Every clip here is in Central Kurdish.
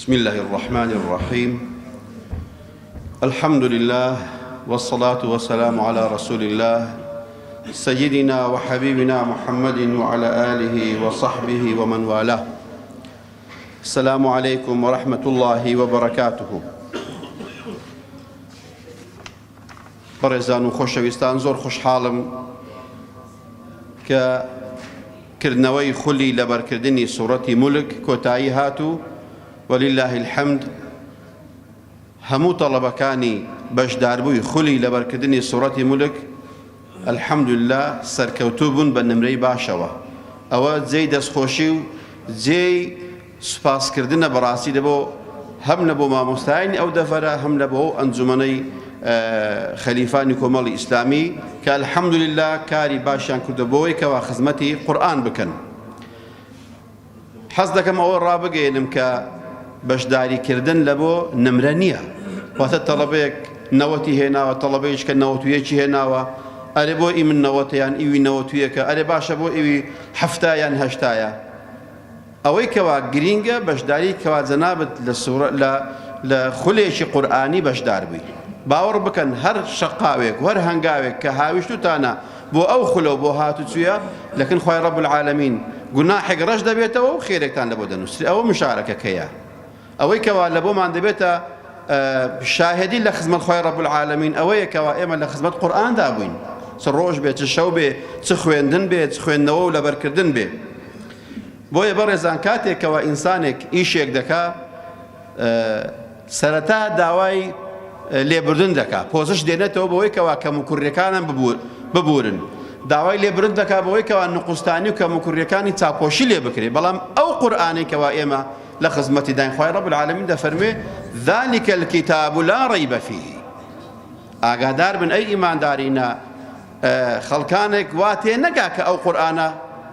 بسم الله الرحمن الرحيم. الحمد لله والصلاة والسلام على رسول الله سيدنا وحبيبنا محمد وعلى آله وصحبه ومن والاه. السلام عليكم ورحمة الله وبركاته. بەڕێزان و خۆشەویستان، زۆر خۆشحاڵم کە کردنەوەی خولی لەبەرکردنی سوورەتی مولک کۆتایی هاتوو. ولله الحمد. هەموو تەڵەبەکانی بەشداربووی خولی لەبەرکردنی سوورەتی مولک الحەمدولله سەرکەوتوو بوون بە نمرەی باشەوە. ئەوە جێی دەستخۆشی و جێی سوپاسکردنە بەڕاستی لە بۆ هەم لە بۆ مامۆستایانی ئەو دەفەرە، هەم لە بۆ ئەنجومەنەی خەلیفانی کۆمەڵی ئیسلامی کە الحەمدولله کاری باشیان کردە بۆەوەی کەوا خزمەتی قورئان بکەن. حەز دەکەم ئەوە ڕابگەێنم کە بەشداریکردن لە بۆ نمرە نییە. واتە تەڵەبەیەک نەوەتی هێناوە، تەڵەبەیەک کە نەوەتویەکی هێناوە، ئەرێ بۆ ئی من نەوەتەیان ئیوی نەوەتویەکە، ئەرێ باشە بۆ ئیوی هەفتایان هەشتایە. ئەوەی کەوا گرینگە بەشداری کەوا جەنابەت لە خولێکی قورئانی بەشدار بووی. باوەڕ بکەن هەر شەقاوێک و هەر هەنگاوێک کە هاویشتوتانە بۆ ئەو خولە و بۆ هاتوچوویە، لەکن خوای ڕەب العالەمین گوناحێک ڕەش دەبێتەوە و خێرێکتان لە بۆ دەنووسێت. ئەوە مشارەکەکەیە. ئەوەی کەوا لە بۆمان دەبێتە شاهدی لە خزمەت خوای ڕەب العالەمین ئەوەیە کەوا ئێمە لە خزمەت قورئاندا بووین، چ ڕۆژ بێ، چ شەو بێ، چ خوێندن بێ، چ خوێندنەوە و لەبەرکردن بێ. بۆیە بەڕێزان کاتێکەوە ئینسانێک ئیشێک دەکا، سەرەتا داوای لێبوردن دەکا، پۆزش دێنێتەوە بەوەی کەوا کەم و کوڕیەکانم ببورن، داوای لێبوردن دەکا بەوەی کەوا نقوستانی و کەم و کوڕیەکانی چاپۆشی لێ بکرێ. بەڵام ئەو قورئانەی کەوا ئێمە لە خزمەتی داین، خوای ڕەب العالەمین دەفەرمێ ذلك الكتاب لا ريب فيه. ئاگادار بن ئەی ئیماندارینە، خەڵکانێک وا تێ نەگا کە ئەو قورئانە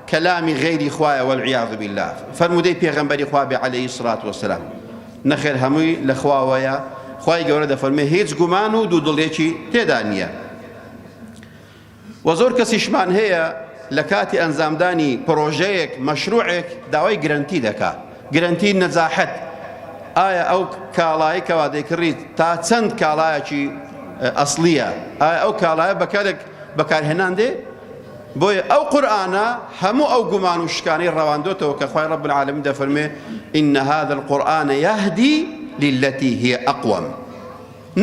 کەلامی غەیری خوایە والعیاذ بالله. فەرمودەی پێغەمبەری خوا بێ عەلەیهی السڵات وەسەلام، نەخێر هەمووی لە خواوەیە. خوای گەورە دەفەرمێ هیچ گومان و دوودڵێکی تێدا نییە. و زۆر کەسیشمان هەیە لە کاتی ئەنجامدانی پرۆژەیەک مەشروعێک داوای گرنتی دەکا، گرنتی نەجاحەت. ئایا ئەو کاڵایی کەوا دەیکڕیت تا چەند کاڵایەکی ئەسڵیە؟ ئایا ئەو کاڵایە بەکارهێنان دێ؟ بۆیە ئەو قورئانە هەموو ئەو گومان و شکانەی ڕەواندۆتەوە کە خوای ڕەب العالەمین دەفەرمێ إن هذا القرآن يهدي للتي هي أقوم.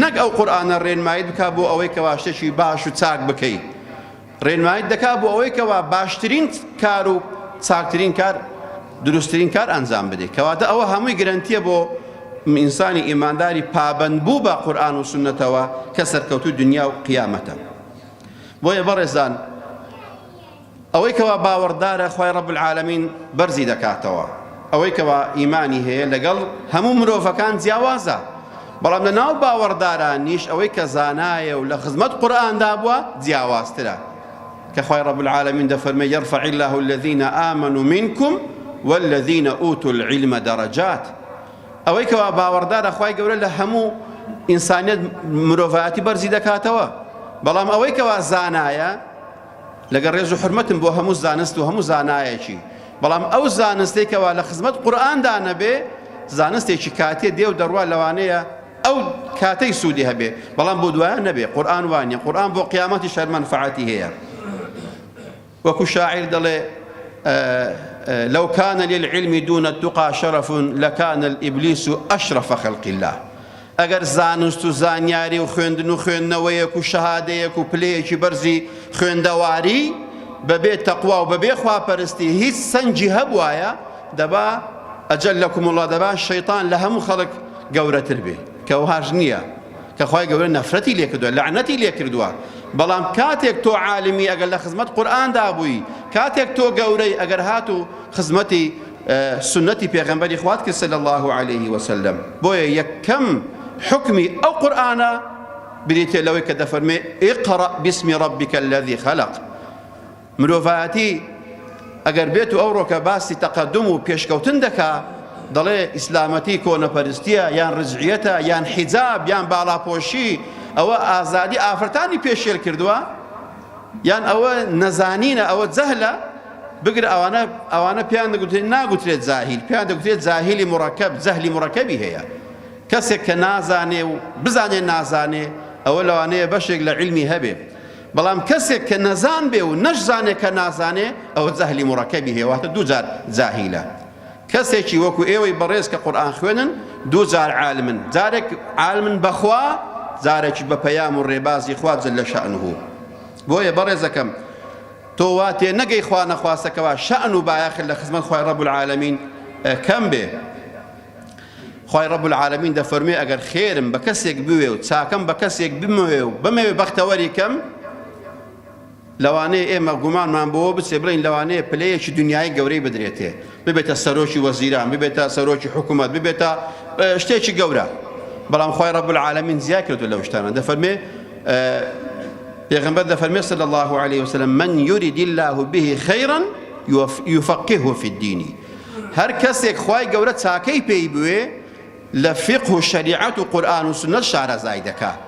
نەک ئەو قورئانە ڕێنماییت بکا بۆ ئەوەی کەوا شتێکی باش و چاک بکەیت، ڕێنماییت دەکا بۆ ئەوەی کەوا باشترین کار و چاکترین کار، دروستترین کار ئەنجام بدەیت. کەواتە ئەوە هەمووی گرنتیە بۆ ئینسانی ئیمانداری پابەند بوو بە قورئان و سونەتەوە کە سەرکەوتوو دنیا و قیامەتە. بۆیە بەڕێزان، ئەوەی کەوا باوەڕدارە خوای ڕەب العالەمین بەرزی دەکاتەوە. ئەوەی کەوا ئیمانی هەیە لەگەڵ هەموو مرۆڤەکان جیاوازە، بەڵام لە ناو باوەڕدارانیش ئەوەی کە زانایە و لە خزمەت قورئاندا بووە جیاوازترە، کە خوای ڕەب العالەمین دەفەرمێ يرفع الله الذين آمنوا منكم والذين أوتوا العلم درجات. ئەوەی کەوا باوەڕدارە خوای گەورە لە هەموو ئینسانیەت مرۆڤایەتی بەرزی دەکاتەوە. بەڵام ئەوەی کەوا زانایە، لەگەڵ ڕێز و حرمەتم بۆ هەموو زانست و هەموو زانایەکی، بەڵام ئەو زانستەی کەوا لە خزمەت قورئاندا نەبێ، زانستێکی کاتێ دێ و دەڕوا لەوانەیە ئەو کاتەی سوودی هەبێ، بەڵام بۆ دوایە نەبێ. قورئان وانە، قورئان بۆ قیامەتی شەر مەنفعەتی هەیە. وەکو شاعیر دەڵێ لو كان للعلم دون التقى شرف لكان الإبليس أشرف خلق الله. ئەگەر زانست و زانیاری و خوێندن و خوێندنەوەیەک و شەهادەیەک و پلەیەکی بەرزی خوێندەواری بەبێ تەقوا و بەبێ خواپەرستی هیچ سەنجی هەبوایە، دەبا ئەجەلەکم الله، دەبا شەیطان لە هەموو خەڵک گەورەتر بێ، کە وهاش نییە، کە خوای گەورە نەفرەتی لێ کردووە، لەعنەتی لێ کردووە. بەڵام کاتێک تۆ عالمی ئەگەر لە خزمەت قورئاندا بووی، کاتێک تۆ گەورەی ئەگەر هات و خزمەتی سنەتی پێغەمبەری خوات کرد صلی الله عليه وسلم. بۆیە یەکەم حکمی ئەو قورئانە بریتێ لەوەی کە دەفەرمێ اقرأ باسم ربك الذي خلق. مرۆڤایەتی ئەگەر بێت و ئەو ڕۆکە باسی تەقەدم و پێشکەوتن دەکا، دەڵێ ئیسلامەتی کۆنەپەرستیە یان ڕزعیەتە یان حیجاب یان باڵاپۆشی، ئەوە ئازادی ئافرەتانی پێشێل کردووە، یان ئەوە نەزانینە، ئەوە جەهلە. بقر ئەوانە پێیان دەگوترێت ناگوترێت زاهیل، پێیان دەگوترێت زاهیلی مڕەکەب، زەهلی مڕەکەبی هەیە. کەسێک کە نازانێ و بزانێ نازانێ ئەوە لەوانەیە بەشێک لە عیلمی هەبێ، بەڵام کەسێک کە نەزان بێ و نەشزانێ کە نازانێ ئەوە زەهلی مڕەکەبی هەیە، واتە دوو جار جاهیلە. کەسێکی وەکو ئێوەی بەڕێز کە قورئان خوێنن دوو جار عالمن، جارێک عالمن بەخوا، جارێکی بە پەیام و ڕێبازی خوا جەل شەئنه. بۆیە بەڕێزەکەم تۆ وا تێ نەگەی خوا نەخواستەکەوە شەئن و بایەخ لە خزمەت خوای ڕەب العالەمین کەم بێ. خوای ڕەب العالەمین دەفەرمێ ئەگەر خێرم بە کەسێک بوێ و چاکەم بە کەسێک بمەوێ و بمەوێ بەختەوەری کەم، لەوانەیە ئێمە گومانمان بۆ بچێ بڵین لەوانەیە پلەیەکی دنیای گەورەی بدرێتێ، ببێتە سەرۆکی وەزیران، ببێتە سەرۆکی حکوومەت، ببێتە شتێکی گەورە. بەڵام خوای ڕەب العالەمین زیاد کردو لەو شتانە. دەفەرمێ پێغەمبەر دەفەرمێ صلی الله عليه وسلم من يريد الله به خيرا يفقهه في الدين. هەر کەسێک خوای گەورە چاکەی پێی بوێ لە فقه و شەریعەت و قورئان و سنەت شارەزای دەکات.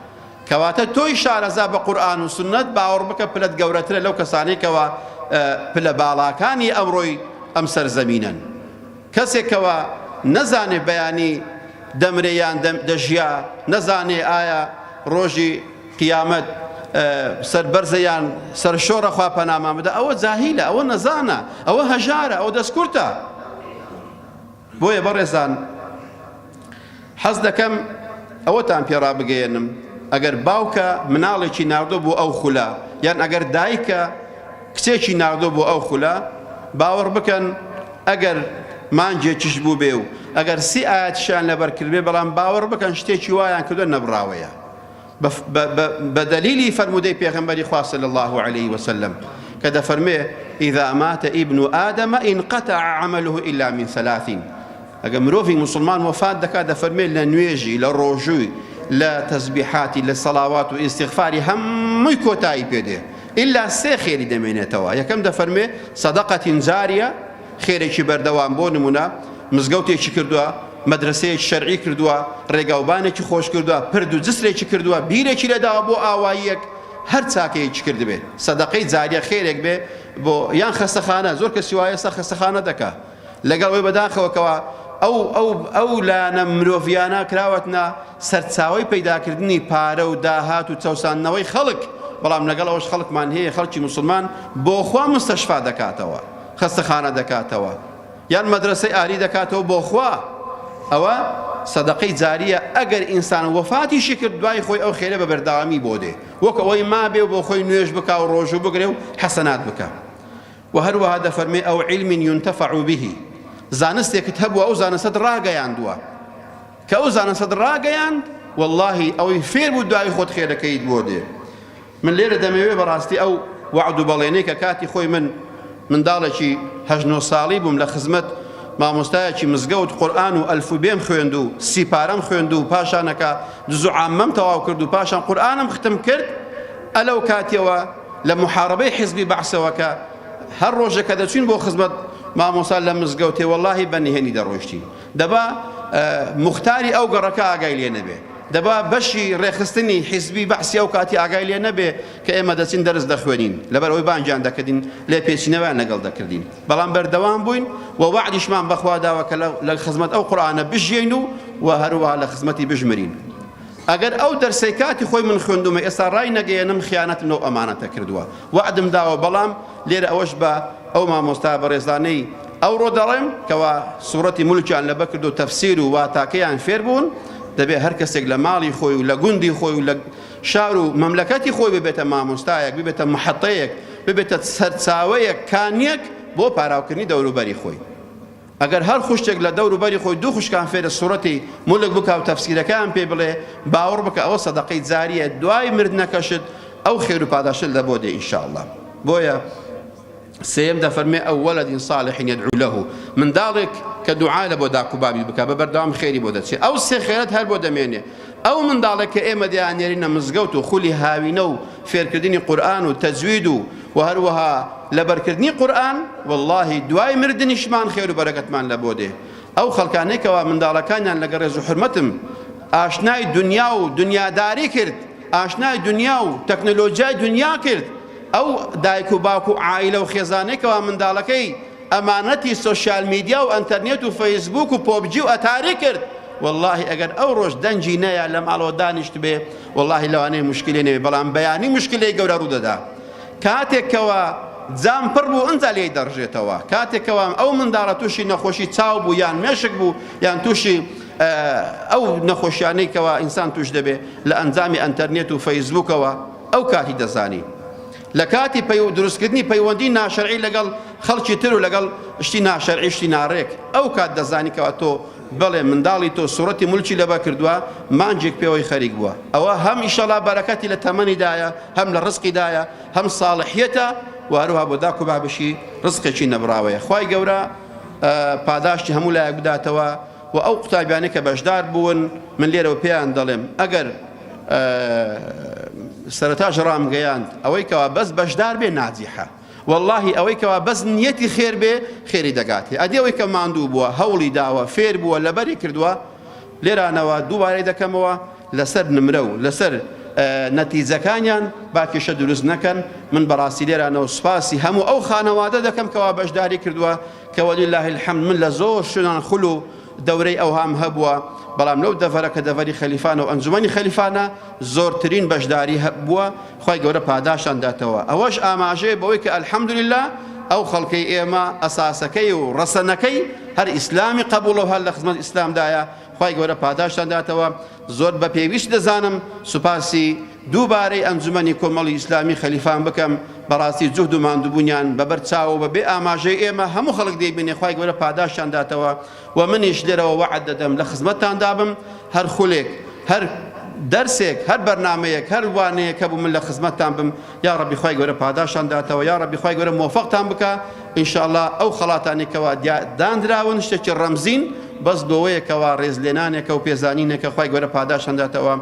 کەواتە تۆی شارەزا بە قورئان و سنەت باوەڕ بکە پلەت گەورەترە لەو کەسانەی کەوا پلە باڵاکانی ئەمڕۆی ئەم سەرزەمینن. کەسێکەوە نەزانێ بەیانی دەمرێیان دەژیا، نەزانێ ئایا ڕۆژی قیامەت سەربەرزەیان سەرشۆڕە خوا پەنامان بدە، ئەوە جاهیلە، ئەوە نەزانە، ئەوە هەژارە، ئەوە دەستکورتە. بۆیە بەڕێزان حەز دەکەم ئەوەتان پێڕا بگەێنم، ئەگەر باوکە مناڵێکی ناردۆ بۆ ئەو خولە، یان ئەگەر دایکە کچێکی ناردۆ بۆ ئەو خولە، باوەڕ بکەن ئەگەر مانجێکیش بوو بێ و ئەگەر سی ئاەتیشیان لەبەر کردبێ، بەڵام باوەڕ بکەن شتێکی وایان کردووە نەبراوەیە بە دەلیلی فەرمودەی پێغەمبەری خوا صلی الله عليه وسلم کە دەفەرمێ ئیذا مات ابن آدم انقطع عمله إلا من ثلاث. ئەگەر مرۆڤی مسلمان وفات دەکات دەفەرمێ لە نوێژی، لە ڕۆژووی، لە تەسبیحاتی، لە سەڵاوات و ئیستیغفاری هەمووی کۆتایی پێدێ، ئیلا سێ خێری دەمێنێتەوە. یەکەم دەفەرمێ سەدەقەتین جاریە، خێرێکی بەردەوام، بۆ نمونە مزگەوتێکی کردووە، مەدرسەیەکی شەرعی کردووە، ڕێگاوبانێکی خۆش کردووە، پرد و جسرێکی کردووە، بیرێکی لەداوە بۆ ئاواییەک، هەر چاکەیەکی کردبێت، سەدەقەی جاریە خێرێک بێ بۆ یان خەستەخانە. زۆر کەسی وایە سەر خەستەخانە دەکا، لەگەڵ ئەوەی بەداخەوەکەوە ئەو لانە مرۆڤیانە کراوەتنە سەرچاوەی پەیداکردنی پارە و داهات و چەوساندنەوەی خەڵک، بەڵام لەگەڵ ئەوەش خەڵکمان هەیە خەڵکی مسلمان بۆ خوا مستەشفا دەکاتەوە، خەستەخانە دەکاتەوە، یان مەدرسەی ئالی دەکاتەوە بۆ خوا. ئەوە سەدەقەی جاریە. ئەگەر ئینسان وەفاتیشی کرد دوای خۆی ئەو خێرە بە بەردەوامی بۆ دێ، وەک ئەوەی ما بێ و بۆ خۆی نوێژ بکا و ڕۆژوو بگرێ و حەسەنات بکە. و هەروەها دەفەرمێ ئەو عیلم ينتفع به، زانستێکت هەبووە ئەو زانستت ڕاگەیاندووە، کە ئەو زانستت ڕاگەیاند واللهی ئەوەی فێر بوو دوای خۆت خێرەکەیت بۆ دێ. من لێرە دەمەوێ بەڕاستی ئەو وعد و بەڵێنەی کە کاتی خۆی من منداڵێکی 8 ساڵی بووم لە خزمەت مامۆستایەکی مزگەوت قورئان و ئەلفوبێم خوێند و سیپارەم خوێند و پاشانەکە جزء عامەم تەواو کرد و پاشان قورئانم ختم کرد. ئەلەو کاتیەوە لە محارەبەی حیزبی بەعسەوە کە هەر ڕۆژێک کە دەچوین بۆ خزمەت مامۆستا لە مزگەوتێ واللهی بەنهێنی دەڕۆیشتین، دەبا مختاری ئەو گەڕەکە ئاگای لێ نەبێ، دەبا بەشی ڕێخستنی حیزبی بەعسی ئەو کاتی ئاگای لێ نەبێ کە ئێمە دەچین دەرس دەخوێنین، لەبەر ئەوەی بانجیان دەکردین لێ پێچینەوەیان لەگەڵ دەکردین، بەڵام بەردەوام بووین و وعدیشمان بەخوا داوە کە لە خزمەت ئەو قورئانە بژێین و هەروەها لە خزمەتی بژمرین. ئەگەر ئەو دەرسەی کاتی خۆی من خوێندومە ئێستا ڕای نەگەیەنم خیانەتم لەو ئەمانەتە کردووە، وعدم داوە، بەڵام لێرە ئەوەش بە ئەو مامۆستا بەڕێزانەی ئەوڕۆ دەڕێم کەوا سوورەتی مولکیان لەبەر کرد و تەفسیر و واتاکەیان فێر بوون، دەبێت هەر کەسێک لە ماڵی خۆی و لە گوندی خۆی و لە شار و مەملەکەتی خۆی ببێتە مامۆستایەک، ببێتە محەتەیەک، ببێتە سەرچاوەیەک، کانیەک بۆ پاراوکردنی دەوروبەری خۆی. ئەگەر هەر خوشتێک لە دەوروبەری خۆی دوو خوشکان فێرە سوورەتی مولک بکە و تەفسیرەکان پێ بڵێ، باوەڕ بکە ئەوە سەدەقەی جاریە، دوای مردنەکەشت ئەو خێر و پاداشت لە بۆ دێ ئینشاءالله. بۆیە سێم دەفەرمێ ئەو وەلەدین صالح يدعو له، منداڵێک کە دوعا لە بۆ داکوبابی بکە بە بەردەوام خێری بۆ دەچێت، ئەو سێ خێرەت هەر بۆ دەمێنێ. ئەو منداڵێک کە ئێمە دەیانێرینە مزگەوت و خولی هاوینە و فێرکردنی قورئان و تەجوید و هەروەها لەبەرکردنی قورئان، واللهی دوای مردنیشمان خێر و بەرەکەتمان لە بۆ دێ. ئەو خەڵکانێکەوە منداڵەکانیان لەگە ڕێز و حرمەتم ئاشنای دنیا و دنیاداری کرد، ئاشنای دنیا و تەکنۆلۆژیای دنیا کرد، ئەو دایک و باوکو و عائیلە و خێزانێکەوە منداڵەکەی ئەمانەتی سۆشیال میدیا و ئەنتەرنێت و فەیسبوک و پۆبجی و ئەتاری کرد، والله ئەگەر ئەو ڕۆژ دەنجی نەیە لە ماڵەوە دانیشت بێ، والله لەوانەیە مشکلێ نەوێ، بەڵام بەیانی مشکلەی گەورە ڕوودەدا. کاتێکەوە جام پڕ بوو ئەنجا لێی دەڕژێتەوە، کاتێکەوە ئەو منداڵە تووشی نەخۆشی چاو بوو یان مێشک بوو یان تووشی ئەو نەخۆشیانەی کەەوە ئینسان توش دەبێ لە ئەنجامی ئەنتەرنێت و فەیسبوکەوە ئەو کاتی دەزانی. لە کاتی دروستکردنی پەیوەندی ناشەرعی لەگەڵ خەڵکی تر و لەگەڵ شتی ناشەرعی شتی ناڕێک، ئەو کات دەزانیکەوە تۆ بڵێ منداڵی تۆ سوڕەتی مولکی لەبە کردووە، مانجێک پێوەی خەریک بووە. ئەوە هەم ئیشەڵا بەرەکەتی لە تەمەنیدایە، هەم لە ڕزقیدایە، هەم ساڵحیەتە و هەروها بۆ داک و بابشی ڕزقێکی نەبراوەیە. خوای گەورە پاداشتی هەموو لایەک بداتەوە و ئەو قوتابیانەی کە بەشدار بوون من لێرەوە پێیان دەڵێم ئەگەر سەرەتاش ڕامگەیاند ئەوەی کەوا بەس بەشدار بێ ناجیحە، واللهی ئەوەی کەوا بەس نیەتی خێر بێ خێری دەگاتێ. ئەدی ئەوەی کە ماندوو بووە هەوڵی داوە فێر بووە لەبەری کردووە، لێرانەوە دووبارەی دەکەمەوە لەسەر نمرە و لەسەر نەتیجەکانیان باکێشە دروست نەکەن. من بەڕاستی لێرانەوە سوپاسی هەموو ئەو خانەوادە دەکەم کەوا بەشداری کردووە کە وەلیلله الحەمد من لە زۆر شوێنان خول و دەورەی ئەوهام هەبووە، بەڵام لەو دەڤەرە کە دەڤەری خەلیفانە و ئەنجومەنی خەلیفانە زۆرترین بەشداری بووە، خوای گەورە پاداشان داتەوە. ئەوەش ئاماژەیە بەوەی کە ئەلحەمدولله ئەو خەڵکەی ئێمە ئەساسەکەی و ڕەسەنەکەی هەر ئیسلامی قبوڵە و هەر لە خزمەت ئیسلامدایە، خوای گەورە پاداشان داتەوە. زۆر بە پێویست دەزانم سوپاسی دووبارەی ئەنجومەنی کۆمەڵی ئیسلامی خەلیفان بکەم، بەڕاستی جوهد و ماندووبوونیان بەبەر چاو بەبێ ئاماژەی ئێمە هەموو خەڵک دەیبینێ، خوای گەورە پاداشان داتەوە. و منیش لێرەوە وەعد دەدەم لە خزمەتتان دابم، هەر خولێک هەر دەرسێک هەر بەرنامەیەک هەر وانەیەک هەبوو من لە خزمەتتان بم، یا ڕەبی خوای گەورە پاداشان داتەوە، یا ڕەبی خوای گەورە مۆفەقتان بکە ئینشاءالله. ئەو خەڵاتانێکەوە دانراون شتێکی ڕەمزین بەس بەوەیەکەوە ڕێزلێنانێکە و پێزانینێکە خوای گەورە پاداشان داتەوە.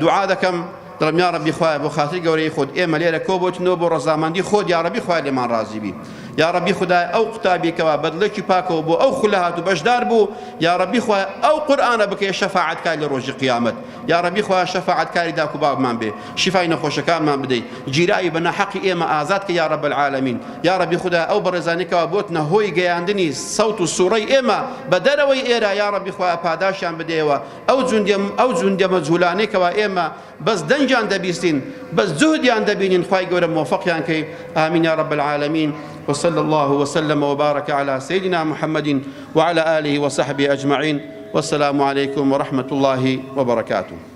دوعا دەکەم دڵم یا ڕەبی خوایە بۆ خاتری گەورەی خۆت ئێمە لێرە کۆبوتنەوە بۆ ڕەزامەندی خۆت، یا ڕەبی خوای لێمان ڕازی بی، یا ڕەبی خودای ئەو قوتابێکەوە بەدڵێکی پاکەوە بۆ ئەو خولە هات و بەشدار بوو، یا ڕەبی خوای ئەو قورئانە بکەیە شەفاعەتکار لە ڕۆژی قیامەت، یا ڕەبی خوای شەفاعەتکاری داک و باوکمان بێ، شیفای نەخۆشەکانمان بدەیت، جیرایی بە نەحەقی ئێمە ئازاد کە یا ڕەب العالەمین. یا ڕەبی خودای ئەو بەڕێزانێکەوە بۆتنە هۆی گەیاندنی سەوت و سوڕەی ئێمە بە دەرەوەی ئێرە، یا ڕەبی خوای پاداشیان بدەیەوە. ئەو جوندە مەجهولانێکەوە ئێمە بەس دەنجیان دەبیستین، بەس جوهدیان دەبینین، خوای گەورە مۆفەقیان کەی. آمین یا رب العالمین. وصلى الله وسلم وبارك على سيدنا محمد وعلى آله وصحبه أجمعين، والسلام عليكم ورحمة الله وبركاته.